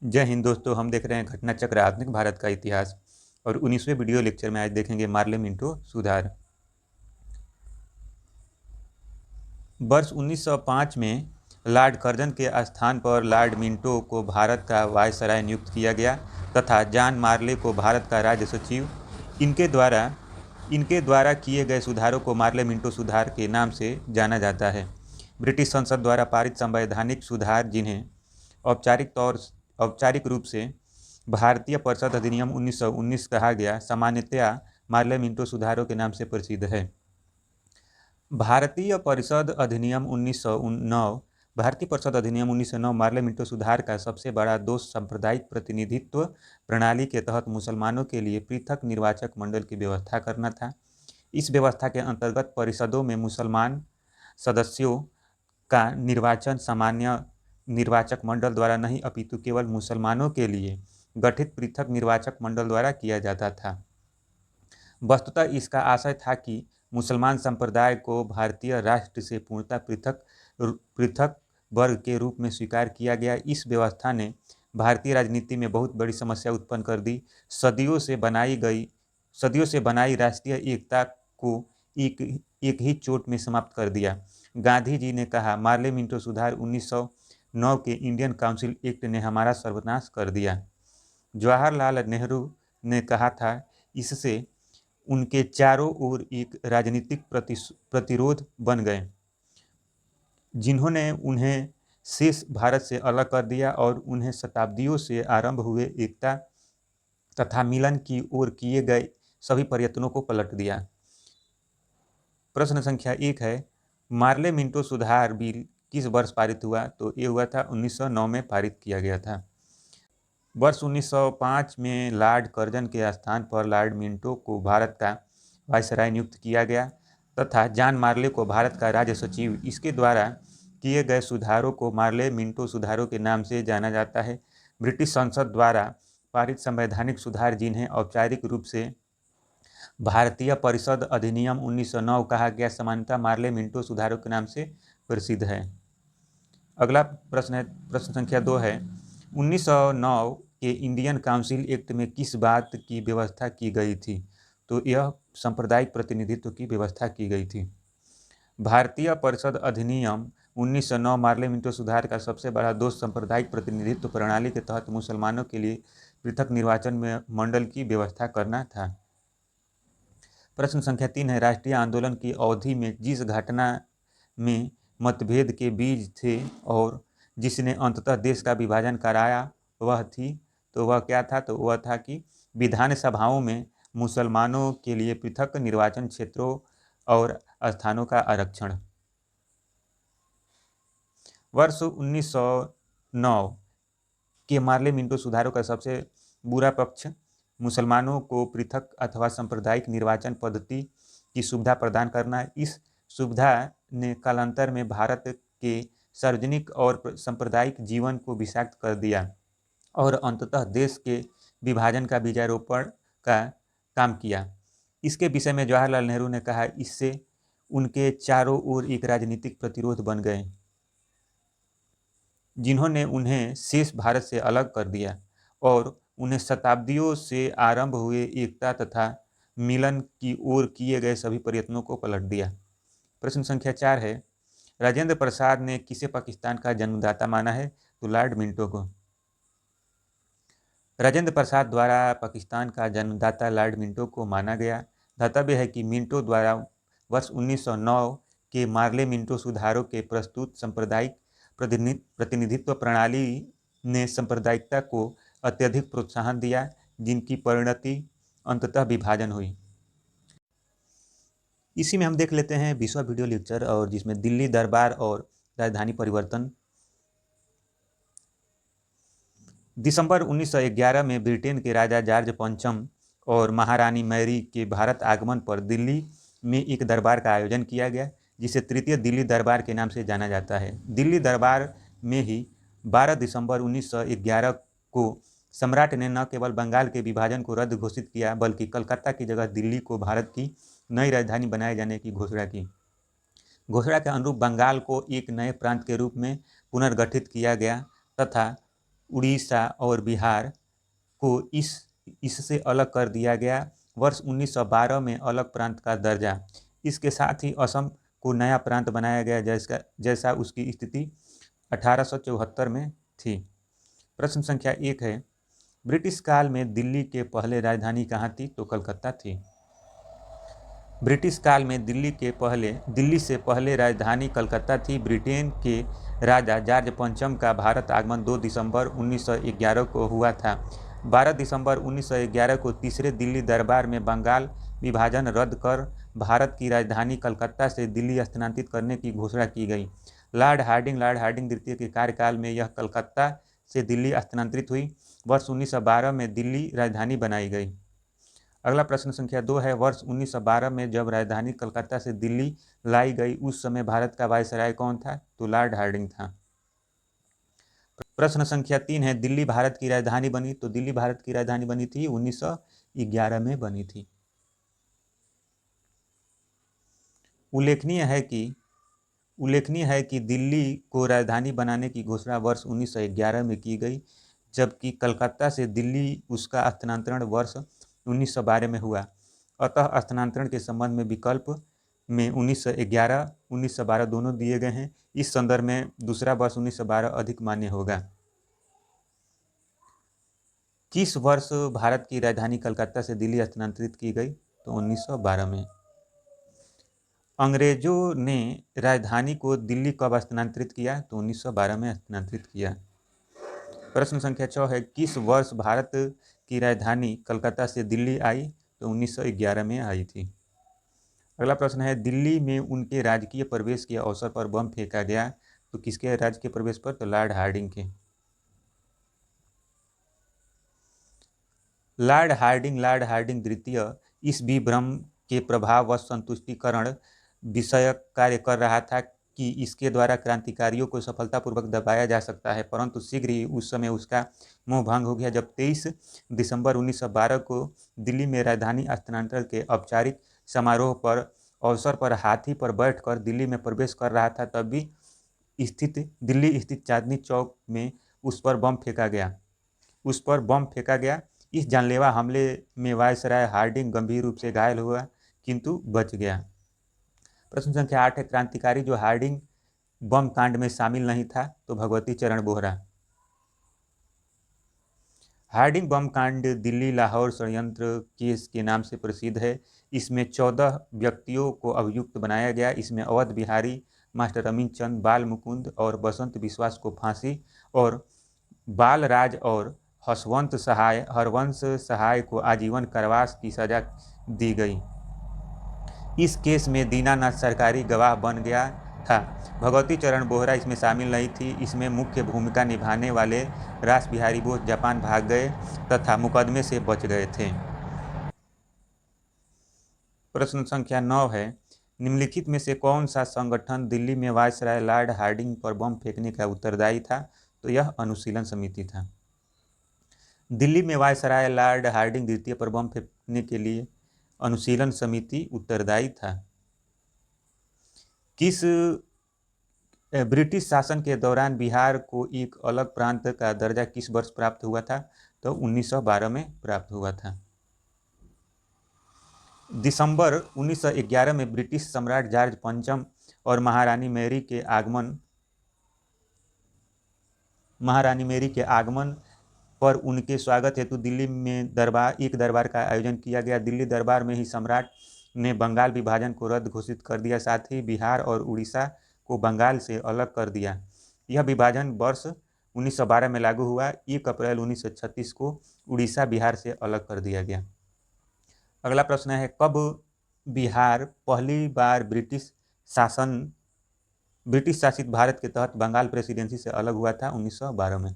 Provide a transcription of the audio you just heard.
जय हिंद दोस्तों, हम देख रहे हैं घटना चक्र आधुनिक भारत का इतिहास और 19वें वीडियो लेक्चर में आज देखेंगे मार्ले मिंटो सुधार। वर्ष 1905 में लॉर्ड कर्जन के स्थान पर लॉर्ड मिंटो को भारत का वायसराय नियुक्त किया गया तथा जॉन मार्ले को भारत का राज्य सचिव। इनके द्वारा किए गए सुधारों को मार्ले मिंटो सुधार के नाम से जाना जाता है। ब्रिटिश संसद द्वारा पारित संवैधानिक सुधार, जिन्हें औपचारिक रूप से भारतीय परिषद अधिनियम 1919 कहा गया, सामान्यतया मार्ले मिंटो सुधारों के नाम से प्रसिद्ध है। भारतीय परिषद अधिनियम 1909 भारतीय परिषद अधिनियम 1909 मार्ले मिंटो सुधार का सबसे बड़ा दोष सांप्रदायिक प्रतिनिधित्व प्रणाली के तहत मुसलमानों के लिए पृथक निर्वाचक मंडल की व्यवस्था करना था। इस व्यवस्था के अंतर्गत परिषदों में मुसलमान सदस्यों का निर्वाचन सामान्य निर्वाचक मंडल द्वारा नहीं अपितु केवल मुसलमानों के लिए गठित पृथक निर्वाचक मंडल द्वारा किया जाता था। वस्तुतः इसका आशय था कि मुसलमान संप्रदाय को भारतीय राष्ट्र से पूर्णतः पृथक वर्ग के रूप में स्वीकार किया गया। इस व्यवस्था ने भारतीय राजनीति में बहुत बड़ी समस्या उत्पन्न कर दी। सदियों से बनाई राष्ट्रीय एकता को एक ही चोट में समाप्त कर दिया। गांधी जी ने कहा, मार्ले मिंटो सुधार 1909 के इंडियन काउंसिल एक्ट ने हमारा सर्वनाश कर दिया। जवाहरलाल नेहरू ने कहा था, इससे उनके चारों ओर एक राजनीतिक प्रतिरोध बन गए, जिन्होंने उन्हें शेष भारत से अलग कर दिया और उन्हें शताब्दियों से आरंभ हुए एकता तथा मिलन की ओर किए गए सभी प्रयत्नों को पलट दिया। प्रश्न संख्या 1 है, मार्ले मिंटो सुधार बिल किस वर्ष पारित हुआ? तो ये हुआ था 1909 में पारित किया गया था। वर्ष 1905 में लॉर्ड कर्जन के स्थान पर लॉर्ड मिंटो को भारत का वायसराय नियुक्त किया गया तथा जॉन मार्ले को भारत का राज्य सचिव। इसके द्वारा किए गए सुधारों को मार्ले मिंटो सुधारों के नाम से जाना जाता है। ब्रिटिश संसद द्वारा पारित संवैधानिक सुधार, जिन्हें औपचारिक रूप से भारतीय परिषद अधिनियम 1909 कहा गया, सामान्यतः मार्ले मिंटो सुधारों के नाम से प्रसिद्ध है। अगला प्रश्न है, प्रश्न संख्या 2 है, 1909 के इंडियन काउंसिल एक्ट में किस बात की व्यवस्था की गई थी? तो यह सांप्रदायिक प्रतिनिधित्व की व्यवस्था की गई थी। भारतीय परिषद अधिनियम 1909 मार्ले मिंटो सुधार का सबसे बड़ा दोष सांप्रदायिक प्रतिनिधित्व प्रणाली के तहत मुसलमानों के लिए पृथक निर्वाचन में मंडल की व्यवस्था करना था। प्रश्न संख्या 3 है, राष्ट्रीय आंदोलन की अवधि में जिस घटना में मतभेद के बीज थे और जिसने अंततः देश का विभाजन कराया वह थी, तो वह क्या था? तो वह था कि विधानसभाओं में मुसलमानों के लिए पृथक निर्वाचन क्षेत्रों और स्थानों का आरक्षण। वर्ष 1909 के मार्ले मिंटो सुधारों का सबसे बुरा पक्ष मुसलमानों को पृथक अथवा सांप्रदायिक निर्वाचन पद्धति की सुविधा प्रदान करना। इस सुविधा ने कालांतर में भारत के सार्वजनिक और सांप्रदायिक जीवन को विषाक्त कर दिया और अंततः देश के विभाजन का बीजारोपण का काम किया। इसके विषय में जवाहरलाल नेहरू ने कहा, इससे उनके चारों ओर एक राजनीतिक प्रतिरोध बन गए, जिन्होंने उन्हें शेष भारत से अलग कर दिया और उन्हें शताब्दियों से आरंभ हुए एकता तथा मिलन की ओर किए गए सभी प्रयत्नों को पलट दिया। प्रश्न संख्या 4 है, राजेंद्र प्रसाद ने किसे पाकिस्तान का जन्मदाता माना है? तो लॉर्ड मिंटो को। राजेंद्र प्रसाद द्वारा पाकिस्तान का जन्मदाता लॉर्ड मिंटो को माना गया। धर्तव्य है कि मिंटो द्वारा वर्ष 1909 के मार्ले मिंटो सुधारों के प्रस्तुत सांप्रदायिक प्रतिनिधित्व प्रणाली ने सांप्रदायिकता को अत्यधिक प्रोत्साहन दिया, जिनकी परिणति अंततः विभाजन हुई। इसी में हम देख लेते हैं 20वां वीडियो लेक्चर, और जिसमें दिल्ली दरबार और राजधानी परिवर्तन। दिसंबर 1911 में ब्रिटेन के राजा जॉर्ज पंचम और महारानी मैरी के भारत आगमन पर दिल्ली में एक दरबार का आयोजन किया गया, जिसे तृतीय दिल्ली दरबार के नाम से जाना जाता है। दिल्ली दरबार में ही 12 दिसंबर 1911 को सम्राट ने न केवल बंगाल के विभाजन को रद्द घोषित किया, बल्कि कलकत्ता की जगह दिल्ली को भारत की नई राजधानी बनाए जाने की घोषणा की। घोषणा के अनुरूप बंगाल को एक नए प्रांत के रूप में पुनर्गठित किया गया तथा उड़ीसा और बिहार को इससे अलग कर दिया गया। वर्ष 1912 में अलग प्रांत का दर्जा। इसके साथ ही असम को नया प्रांत बनाया गया जैसा उसकी स्थिति 1874 में थी। प्रश्न संख्या 1 है, ब्रिटिश काल में दिल्ली के पहले राजधानी कहाँ थी? तो कलकत्ता थी। ब्रिटिश काल में दिल्ली से पहले राजधानी कलकत्ता थी। ब्रिटेन के राजा जॉर्ज पंचम का भारत आगमन 2 दिसंबर 1911 को हुआ था। 12 दिसंबर 1911 को तीसरे दिल्ली दरबार में बंगाल विभाजन रद्द कर भारत की राजधानी कलकत्ता से दिल्ली स्थानांतरित करने की घोषणा की गई। लॉर्ड हार्डिंग द्वितीय के कार्यकाल में यह कलकत्ता से दिल्ली स्थानांतरित हुई। वर्ष 1912 में दिल्ली राजधानी बनाई गई। अगला प्रश्न संख्या 2 है, वर्ष 1912 में जब राजधानी कलकत्ता से दिल्ली लाई गई उस समय भारत का वायसराय कौन था? तो लॉर्ड हार्डिंग था। प्रश्न संख्या 3 है, दिल्ली भारत की राजधानी बनी? तो दिल्ली भारत की राजधानी बनी थी 1911 में बनी थी। उल्लेखनीय है कि दिल्ली को राजधानी बनाने की घोषणा वर्ष 1911 में की गई, जबकि कलकत्ता से दिल्ली उसका स्थानांतरण वर्ष 1912 में हुआ। अतः स्थानांतरण के संबंध में विकल्प में 1911, 1912 दोनों दिए गए हैं। इस संदर्भ में दूसरा वर्ष 1912 अधिक मान्य होगा। किस वर्ष भारत की राजधानी कलकत्ता से दिल्ली स्थानांतरित की गई? तो 1912 में। अंग्रेजों ने राजधानी को दिल्ली कब स्थानांतरित किया? तो 1912 में स्थानांतरित किया। प्रश्न संख्या 6 है, किस वर्ष भारत की राजधानी कलकत्ता से दिल्ली आई? तो 1911 में आई थी। अगला प्रश्न है, दिल्ली में उनके राजकीय प्रवेश के अवसर पर बम फेंका गया। तो किसके राजकीय प्रवेश पर? तो लॉर्ड हार्डिंग के। लॉर्ड हार्डिंग द्वितीय इस विभ्रम के प्रभाव व संतुष्टिकरण विषयक कार्य कर रहा था कि इसके द्वारा क्रांतिकारियों को सफलतापूर्वक दबाया जा सकता है, परंतु शीघ्र ही उस समय उसका मोह भंग हो गया जब 23 दिसंबर 1912 को दिल्ली में राजधानी स्थानांतरण के औपचारिक समारोह पर अवसर पर हाथी पर बैठकर दिल्ली में प्रवेश कर रहा था। तब भी दिल्ली स्थित चांदनी चौक में उस पर बम फेंका गया। इस जानलेवा हमले में वायसराय हार्डिंग गंभीर रूप से घायल हुआ किंतु बच गया। प्रश्न संख्या 8 है, क्रांतिकारी जो हार्डिंग बम कांड में शामिल नहीं था? तो भगवती चरण बोहरा। हार्डिंग बम कांड दिल्ली लाहौर षड्यंत्र केस के नाम से प्रसिद्ध है। इसमें 14 व्यक्तियों को अभियुक्त बनाया गया। इसमें अवध बिहारी, मास्टर अमीन चंद, बाल मुकुंद और बसंत विश्वास को फांसी और बालराज और हरवंश सहाय को आजीवन कारावास की सजा दी गई। इस केस में दीनानाथ सरकारी गवाह बन गया था। भगवती चरण बोहरा इसमें शामिल नहीं थी। इसमें मुख्य भूमिका निभाने वाले रास बिहारी बोस जापान भाग गए तथा मुकदमे से बच गए थे। प्रश्न संख्या 9 है, निम्नलिखित में से कौन सा संगठन दिल्ली में वायसराय लॉर्ड हार्डिंग पर बम फेंकने का उत्तरदायी था? तो यह अनुशीलन समिति था। दिल्ली में वायसराय लॉर्ड हार्डिंग द्वितीय पर बम फेंकने के लिए अनुशीलन समिति उत्तरदायी था। किस ब्रिटिश शासन के दौरान बिहार को एक अलग प्रांत का दर्जा किस वर्ष प्राप्त हुआ था? तो 1912 में प्राप्त हुआ था। दिसंबर 1911 में ब्रिटिश सम्राट जॉर्ज पंचम और महारानी मैरी के आगमन पर उनके स्वागत हेतु दिल्ली में एक दरबार का आयोजन किया गया। दिल्ली दरबार में ही सम्राट ने बंगाल विभाजन को रद्द घोषित कर दिया, साथ ही बिहार और उड़ीसा को बंगाल से अलग कर दिया। यह विभाजन वर्ष 1912 में लागू हुआ। 1 अप्रैल 1936 को उड़ीसा बिहार से अलग कर दिया गया। अगला प्रश्न है, कब बिहार पहली बार ब्रिटिश शासित भारत के तहत बंगाल प्रेसिडेंसी से अलग हुआ था? 1912 में।